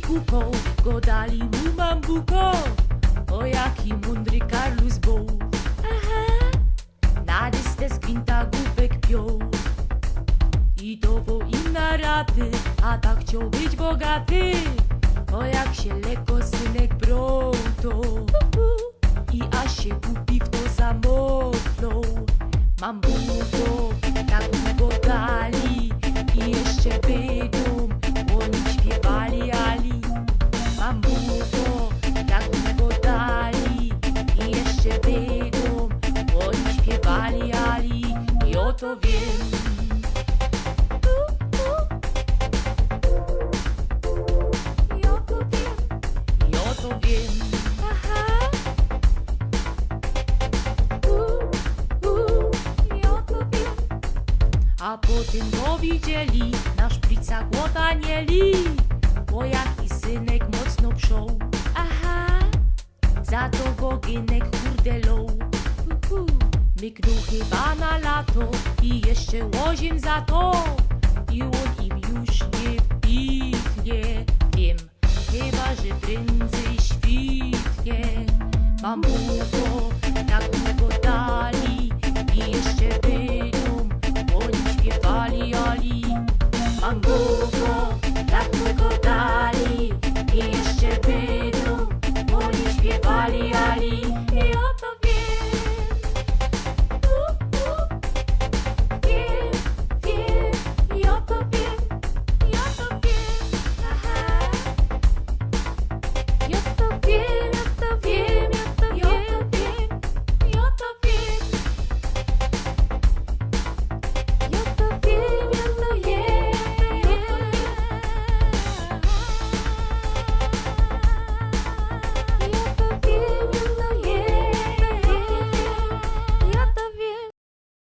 kukał, go dali mu Mambuko. O jaki mądry Karlus był. Aha. Na dystę z gwinta głupek piął. I dawał im na raty, a tak chciał być bogaty. O jak się lekko synek brał to. I aż się głupi w to zamoknął. Mambuko, tak mu go dali. I jeszcze bydą, oni śpiewali ali. Mambuko, tak mu go dali. I jeszcze bydą, oni śpiewali ali. I o to wiem. A potem go widzieli, na szpricach łotanieli. Bo jaki synek mocno przął. Aha, za to go gynek kurdelą. Myknął chyba na lato i jeszcze łoziem za to. I on im już nie piknie. Wiem, chyba że prędzej świtnie. Mambuko, tak mu go dali i jeszcze bydą, oni śpiewali